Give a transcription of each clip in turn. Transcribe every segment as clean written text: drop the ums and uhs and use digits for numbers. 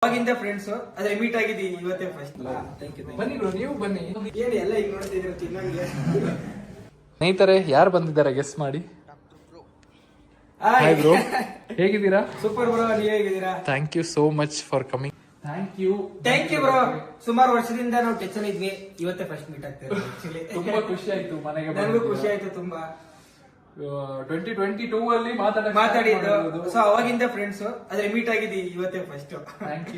ಅವಾಗಿಂದ ಫ್ರೆಂಡ್ಸ್ ಆದ್ರೆ ಮೀಟ್ ಆಗಿದ್ದೀವಿ ಇವತ್ತೇ ಫಸ್ಟ್. ಬನ್ನಿ ಬ್ರೋ, ನೀವು ಬನ್ನಿ. ಹೇಳಿ ಎಲ್ಲ ಈಗ ನೋಡ್ತಿದ್ದೀರ ತಿನ್ನಂಗೆ. ಸ್ನೇಹಿತರೆ ಯಾರು ಬಂದಿದ್ದಾರೆ ಗೆಸ್ ಮಾಡಿ. ಹಾಯ್ ಬ್ರೋ, ಹೇಗಿದ್ದೀರಾ? ಸೂಪರ್ ಬ್ರೋ, ನೀವ್ ಹೇಗಿದ್ದೀರಾ? Thank you so much for coming. Thank you bro. ಸುಮಾರು ವರ್ಷದಿಂದ ನಾವು ಟಚ್ ಅಲ್ಲಿ ಇದ್ವಿ, ಇವತ್ತೇ ಫಸ್ಟ್ ಮೀಟ್ ಆಗ್ತೇವೆ. ತುಂಬಾ ಖುಷಿ ಆಯ್ತು ಮನೆಗೆ ನನಗೂ ಖುಷಿ ಆಯ್ತು ತುಂಬಾ. 2022 ಅಲ್ಲಿ ಮಾತಾಡಿದ್ದು. ಸೊ ಅವಾಗಿಂದ ಫ್ರೆಂಡ್ಸ್ ಆದ್ರೆ ಮೀಟ್ ಆಗಿದ್ದೀವಿ ಇವತ್ತೇ ಫಸ್ಟ್. ಥ್ಯಾಂಕ್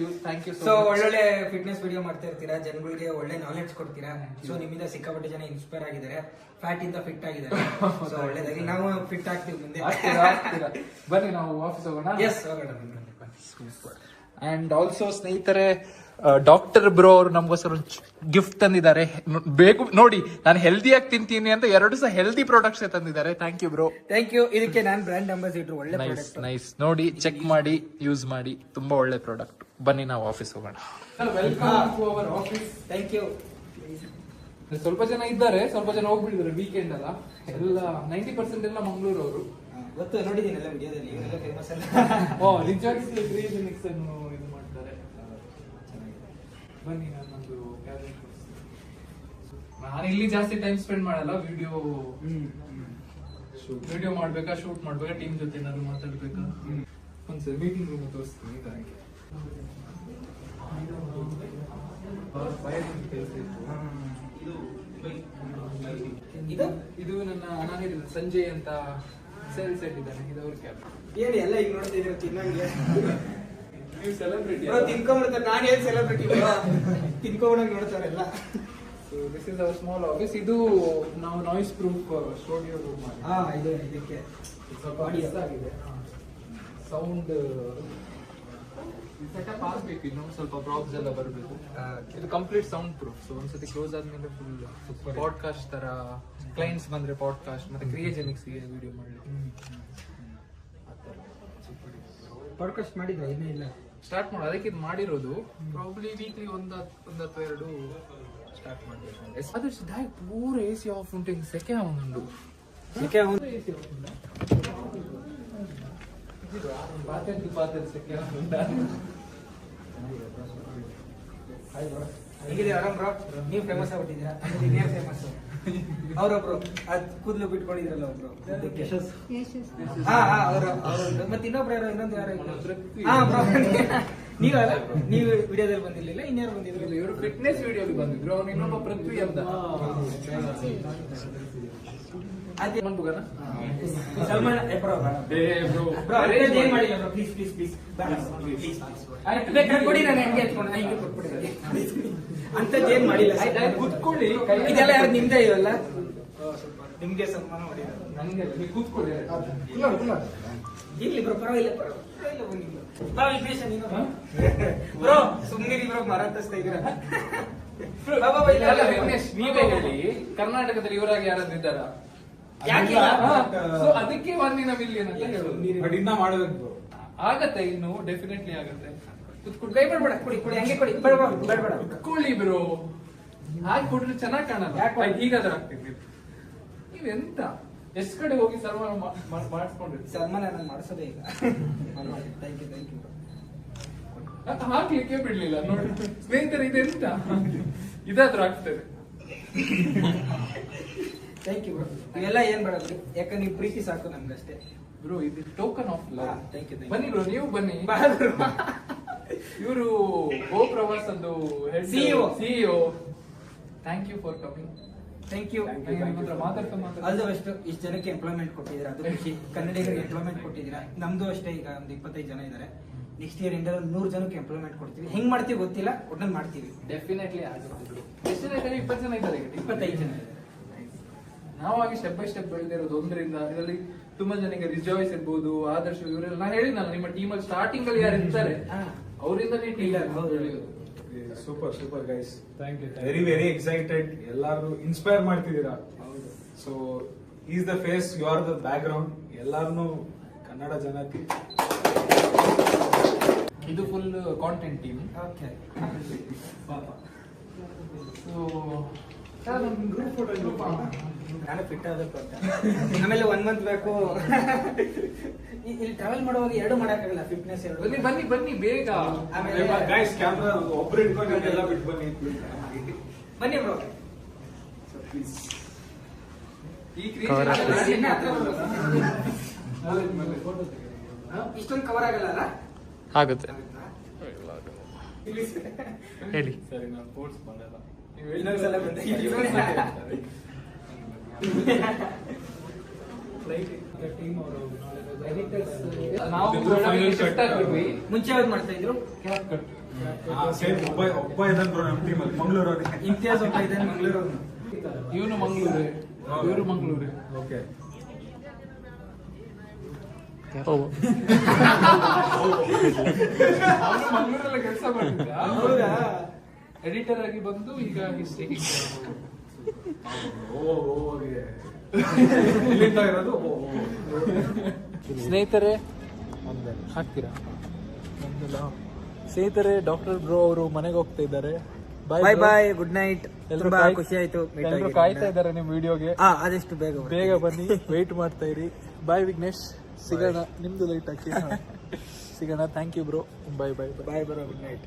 ಯು ಸೊ ಒಳ್ಳೊಳ್ಳೆ ಫಿಟ್ನೆಸ್ ವಿಡಿಯೋ ಮಾಡ್ತಾ ಇರ್ತೀರಾ, ಜನಗಳಿಗೆ ಒಳ್ಳೆ ನಾಲೆಡ್ಜ್ ಕೊಡ್ತೀರಾ. ಸೊ ನಿಮ್ಮಿಂದ ಸಿಕ್ಕಾಪಟ್ಟೆ ಜನ ಇನ್ಸ್ಪೈರ್ ಆಗಿದ್ದಾರೆ, ಫ್ಯಾಟ್ ಇಂದ ಫಿಟ್ ಆಗಿದ್ದಾರೆ. ಸೊ ಒಳ್ಳೇದಾಗಿ ನಾವು ಫಿಟ್ ಆಗ್ತೀವಿ ಮುಂದೆ. ಬನ್ನಿ ನಾವು ಆಫೀಸ್ ಹೋಗೋಣ. ಎಸ್ ಹೋಗೋಣ. ಅಂಡ್ ಆಲ್ಸೋ ಸ್ನೇಹಿತರೆ, ಡಾಕ್ಟರ್ ಬ್ರೋ ಅವರು ನಮ್ಗೋಸ್ಕರ ಗಿಫ್ಟ್ ತಂದಿದ್ದಾರೆ. ಬೇಕು ನೋಡಿ, ನಾನು ಹೆಲ್ದಿಯಾಗಿ ತಿಂತೀನಿ ಅಂತ 2 ಸಹ ಹೆಲ್ದಿ ಪ್ರಾಡಕ್ಟ್ಸ್ ತಂದಿದ್ದಾರೆ. Thank you bro. Thank you. ಇದಕ್ಕೆ ನಾನು ಬ್ರ್ಯಾಂಡ್ ಅಂಬಾಸಿಡರ್. ಒಳ್ಳೆ ಪ್ರಾಡಕ್ಟ್. ನೈಸ್. ನೋಡಿ, ಚೆಕ್ ಮಾಡಿ, ಯೂಸ್ ಮಾಡಿ, ತುಂಬಾ ಒಳ್ಳೆ ಪ್ರಾಡಕ್ಟ್. ಬನ್ನಿ ನಾವು ಆಫೀಸ್ ಹೋಗೋಣ. Welcome to our office. Thank you. ಸ್ವಲ್ಪ ಜನ ಇದ್ದಾರೆ, ಸ್ವಲ್ಪ ಜನ ಹೋಗ್ಬಿಟ್ಟಿದ್ದಾರೆ. ವೀಕೆಂಡ್ ಅಲ್ಲ, ಎಲ್ಲ 90% ಎಲ್ಲ ಮಂಗಳೂರು ಅವರು. ಗೊತ್ತು, ನೋಡಿದ್ದೀನಿ ಎಲ್ಲ ವಿಡಿಯೋದಲ್ಲಿ. ಇವರೆಲ್ಲ ಫೇಮಸ್ ಅಲ್ಲ. ನಿಜವಾಗಿ ಕ್ರಿಯೇಜನಿಕ್ಸ್ ಅನ್ನು ಇದು ಮಾಡ್ತಾರೆ. ಬನ್ನಿ, ನಾನೊಂದು ನಾನು ಇಲ್ಲಿ ಜಾಸ್ತಿ ಟೈಮ್ ಸ್ಪೆಂಡ್ ಮಾಡಲ್ಲ. ವಿಡಿಯೋ ಮಾಡ್ಬೇಕಾ, ಶೂಟ್ ಮಾಡ್ಬೇಕಾ, ಟೀಮ್ ಜೊತೆ ಏನಾದ್ರು ಮಾತಾಡ್ಬೇಕಾ, ಒಂದ್ಸರಿ ಮೀಟಿಂಗ್ ರೂಮ್ ತೋರಿಸ್ತೀನಿ. ಇದು ನಾನು ಹೇಳಿದ ಸಂಜಯ್ ಅಂತ ಸೇಲ್ಸ್ ಹೆಡ್ ಇದ್ದಾನೆ, ಇದವ್ರ ಕ್ಯಾಬ್. ಹೇಳಿ ಎಲ್ಲ ಈಗ ನೋಡ್ತಿದ್ದೀರ ತಿನ್ನಂಗೆ. ನೀವು ಸೆಲೆಬ್ರಿಟಿ ತಿನ್ಕೊಂಡ್ಬಿಡ್ತಾರೆ. ನಾನು ಹೇಳಿ ಸೆಲೆಬ್ರಿಟಿ ತಿನ್ಕೊಂಡಂಗೆ ನೋಡ್ತಾರೆಲ್ಲ. So this is our small office. ಇದು ನಾವು ನಾಯ್ಸ್ ಪ್ರೂಫ್ ಸ್ಟುಡಿಯೋ ರೂಮ್ ಮಾಡಿ. ಇದು ಇದಕ್ಕೆ ಸ್ವಲ್ಪ ಆಗಿದೆ. ಸೌಂಡ್ ಸೆಟಪ್ ಆಗ್ಬೇಕು, ಇನ್ನು ಸ್ವಲ್ಪ ಪ್ರಾಬ್ಸ್ ಎಲ್ಲ ಬರಬೇಕು. ಇದು ಕಂಪ್ಲೀಟ್ ಸೌಂಡ್ ಪ್ರೂಫ್. ಸೊ ಒಂದ್ಸತಿ ಕ್ಲೋಸ್ ಆದ್ಮೇಲೆ ಫುಲ್ ಪಾಡ್ಕಾಸ್ಟ್ ತರ ಕ್ಲೈಂಟ್ಸ್ ಬಂದ್ರೆ ಪಾಡ್ಕಾಸ್ಟ್, ಮತ್ತೆ ಕ್ರಿಯೇಜನಿಕ್ಸ್ ಗೆ ವಿಡಿಯೋ ಮಾಡ್ಲಿಕ್ಕೆ ಪಾಡ್ಕಾಸ್ಟ್ ಮಾಡಿದ್ರೆ ಇನ್ನೂ ಇಲ್ಲ ಸ್ಟಾರ್ಟ್ ಮಾಡೋದು. ಅದಕ್ಕೆ ಇದು ಮಾಡಿರೋದು. ಪ್ರಾಬ್ಲಿ ವೀಕ್ಲಿ ಒಂದತ್ತು 2 ಸ್ಟಾರ್ಟ್ ಮಾಡಬೇಕು. ಅದು ಪೂರ AC ಆಫ್ ಉಂಟು. ಸೆಕೆ ಉಂಟು. ಹೇಗಿದೆ ಆರಾಮ್ ಬ್ರೋ? ನೀವು ಫೇಮಸ್ ಆಗ್ಬಿಟ್ಟಿದ್ದೀರಾ. ನೀವೇ ಫೇಮಸ್. ಅವರೊಬ್ರು ಅದ್ ಕೂದಲು ಬಿಟ್ಕೊಂಡಿದ್ರಲ್ಲ ಒಬ್ರು, ಅವರು ಮತ್ತೆ ಇನ್ನೊಬ್ರು ಯಾರೋ, ಇನ್ನೊಂದು ಯಾರೋ. ನೀವಲ್ಲ, ನೀವು ವಿಡಿಯೋದಲ್ಲಿ ಬಂದಿರ್ಲಿಲ್ಲ, ಇನ್ಯಾರು ಬಂದಿದ್ರು. ಇವರು ಫಿಟ್ನೆಸ್ ವಿಡಿಯೋಲಿ ಬಂದಿದ್ರು. ಅವ್ನು ಇನ್ನೊಬ್ಬ ಪೃಥ್ವಿ ಅಂತ. ಸಲ್ಮಾನ್ ಕೊಡಿ, ನಾನು ಹೆಂಗೆ ಅಂತದ್ದೇನ್ ಮಾಡಿಲ್ಲ. ಕೂತ್ಕೊಳ್ಳಿ. ಇದೆಲ್ಲ ಯಾರು ನಿಮ್ದೇ ಇವೆಲ್ಲ? ನಿಮ್ಗೆ ಸನ್ಮಾನ ಮಾಡಿ ನನಗೆ ಕೂತ್ಕೊಳ್ಳಿ. ಇಲ್ಲಿ ಬ್ರೋ, ಪರವಾಗಿಲ್ಲ ಬ್ರೋ, ಸುಮ್ಮನಿರಿ ಬ್ರೋ, ಮರಾಠಿಸ್ತಾ ಇದ್ದೀರಾ. ನೀವೇ ಹೇಳಿ, ಕರ್ನಾಟಕದಲ್ಲಿ ಇವರಾಗಿ ಯಾರಾದ್ರೂ ಇದ್ದಾರಾ? ಅದಕ್ಕೆ ಒಂದಿನ ಮಿಲಿಯನ್ ಅಂತ ಹೇಳೋದು. ಮಾಡಬೇಕು. ಆಗತ್ತೆ, ಇನ್ನು ಡೆಫಿನೆಟ್ಲಿ ಆಗತ್ತೆ. ಕುತ್ಕೊಂಡು ಕೈ ಮಾಡ್ಬೇಡ, ಕೊಡಿ ಕೊಡಿ, ಹಂಗೆ ಕೊಡಿ. ಬೇಡ ಕುತ್ಕೊಳ್ಳಿ ಬ್ರೋ. ಹಾಗೆ ಕೊಡ್ರಿ, ಚೆನ್ನಾಗಿ ಕಾಣಲ್ಲ. ಹೀಗಾದ್ರೆ ಆಗ್ತೀವಿ. ನೀವೆಂತ ಎಷ್ಟು ಕಡೆ ಹೋಗಿ ಸನ್ಮಾನ ಮಾಡಿಸ್ಕೊಂಡ್ರಿ? ಸನ್ಮಾನ ನಾನು ಮಾಡಿಸೋದೇ ಈಗ. Thank you. ಹಾಕ್ಲಿಕ್ಕೆ ಬಿಡ್ಲಿಲ್ಲ ನೋಡಿ ಸ್ನೇಹಿತರೆ. ಇದೆಂತ ಇದಾದ್ರೂ ಆಗ್ತದೆ. Thank you bro. ಇವೆಲ್ಲ ಏನ್ ಬೇಡ ಬಿಡಿ, ಯಾಕಂದ್ರೆ ನೀವು ಪ್ರೀತಿ ಸಾಕು ನಮ್ಗಷ್ಟೇ ಬ್ರೋ. ಇದು token of love. Thank you. ಬನ್ನಿ ಬ್ರೋ, ನೀವು ಬನ್ನಿ. ಇವರು ಗೋ ಪ್ರವಾಸದ್ದು CEO. Thank you for coming. Thank you. ಮಾತಾಡ್ತಾ ಆಲ್ ದ ಬೆಸ್ಟ್. ಇಷ್ಟು ಜನಕ್ಕೆ ಎಂಪ್ಲಾಯ್ಮೆಂಟ್ ಕೊಟ್ಟಿದ್ದೀರಾ, ಅದು ಖುಷಿ. ಕನ್ನಡಿಗರಿಗೆ ಎಂಪ್ಲಾಯ್ಮೆಂಟ್ ಕೊಟ್ಟಿದ್ದೀರಾ. ನಮ್ದು ಅಷ್ಟೇ, ಈಗ ಒಂದು 25 ಜನ ಇದ್ದಾರೆ. ನೆಕ್ಸ್ಟ್ ಇಯರ್ ಇಂದ 100 ಜನಕ್ಕೆ ಎಂಪ್ಲಾಯ್ಮೆಂಟ್ ಕೊಡ್ತೀವಿ. ಹೆಂಗ್ ಮಾಡ್ತೀವಿ ಗೊತ್ತಿಲ್ಲ, ಒಟ್ನಲ್ಲಿ ಮಾಡ್ತೀವಿ. ಡೆಫಿನೆಟ್ಲಿ ಆಗುತ್ತೆ. ಎಷ್ಟು ಜನ ಇದ್ದಾರೆ? 20 ಜನ ಇದ್ದಾರೆ. 25 ಜನ ಇದ್ದಾರೆ. ನಾವಾಗಿ ಸ್ಟೆಪ್ ಬೈ ಸ್ಟೆಪ್ ಬೆಳೆದಿರೋದು. ಒಂದರಿಂದ ಇದರಲ್ಲಿ ತುಂಬಾ ಜನಕ್ಕೆ ರಿಜಾಯ್ಸ್ ಇರ್ಬೋದು, ಆದರ್ಶ, ಇವರೆಲ್ಲ ನಾನು ಹೇಳಿದ್ನಲ್ಲ ನಿಮ್ಮ ಟೀಮಲ್ಲಿ ಸ್ಟಾರ್ಟಿಂಗ್ ಅಲ್ಲಿ ಯಾರು ಇರ್ತಾರೆ ಅವರಿಂದನೇ ಟೀಮ್ ಬೆಳೆಯೋದು. Super guys, thank you. Very excited. ಎಲ್ಲಾರು ಇನ್ಸ್ಪೈರ್ ಮಾಡ್ತಿದ್ದೀರಾ. So is the face, you are the background. ಎಲ್ಲಾರನು ಕನ್ನಡ ಜನಕ್ಕೆ. ಇದು full content team. Okay. So ನಾನು ಫಿಟ್ ಆಗಬೇಕು ಅಂತ. ಆಮೇಲೆ 1 ಮಂತ್ ಬೇಕು. ಇಲ್ಲಿ ಟ್ರಾವೆಲ್ ಮಾಡುವಾಗ 2 ಮಾಡಕ್ಕಾಗಲ್ಲ, ಫಿಟ್ನೆಸ್ 2. ಬನ್ನಿ ಬನ್ನಿ ಬನ್ನಿ ಬೇಗ. ಆಮೇಲೆ ಗೈಸ್ ಕ್ಯಾಮ್ರಾ ಒಬ್ರು ಇಟ್ಕೊಂಡು ಎಲ್ಲ ಬಿಟ್ಟು ಬನ್ನಿ ಬನ್ನಿ ಬ್ರೋ. ಪ್ಲೀಸ್. ಇಷ್ಟೊಂದು ಕವರ್ ಆಗಲ್ಲ ಅಲ್ಲ? ಆಗುತ್ತೆ ಹೇಳಿ. ಸರಿ ನಾನು ಕೋರ್ಸ್ ಮಾಡಲ್ಲ. ಇನ್ನೊಂದ್ಸಲ ಬಂದೆ. ನಾವು shift ಆಗ್ಬಿಟ್ವಿ. ಮುಂಚೆ ಯಾವ್ದು ಮಾಡ್ತಾ ಇದ್ರು? ಸೇಮ್ ಒಬ್ಬ ಇದ್ದಾನೆ ಬ್ರೋ ನಮ್ಮ ಟೀಮಲ್ಲಿ, ಮಂಗಳೂರವ್ರೆ. ಇಮ್ತಿಯಾಸ್ ಒಬ್ಬ ಇದ್ದಾನೆ ಮಂಗಳೂರು. ಇವನು ಮಂಗಳೂರು, ಇವರು ಮಂಗಳೂರು. ಓಕೆ. ಅವನು ಮಂಗಳೂರಲ್ಲ ಕೆಲಸ ಮಾಡಿದ್ದ, ಹೌದಾ? ಎಡಿಟರ್ ಆಗಿ ಬಂದು ಈಗ ಇಲ್ಲಿಂದ ಇರೋದು. ಸ್ನೇಹಿತರೆ ಹಾಕ್ತೀರಾ? ಸ್ನೇಹಿತರೆ ಡಾಕ್ಟರ್ ಬ್ರೋ ಅವರು ಮನೆಗೆ ಹೋಗ್ತಾ ಇದ್ದಾರೆ. ಬಾಯ್ ಬಾಯ್, ಗುಡ್ ನೈಟ್. ಎಲ್ರು ತುಂಬಾ ಕಾಯ್- ಖುಷಿ ಆಯ್ತು meet ಎಲ್ರು ಆಗಿ. ಕಾಯ್ತಾ ಇದ್ದಾರೆ ನಿಮ್ ವಿಡಿಯೋಗೆ. ಆದಷ್ಟು ಬೇಗ ಬರ್ತೀನಿ. ಬೇಗ ಬನ್ನಿ, ವೆಯ್ಟ್ ಮಾಡ್ತಾ ಇರಿ. ಬಾಯ್ ವಿಘ್ನೇಶ್, ಸಿಗೋಣ. ನಿಮ್ದು ಲೈಟ್ ಹಾಕಿ ಸಿಗೋಣ. Thank you bro. Bye bye. Bye bro, good night.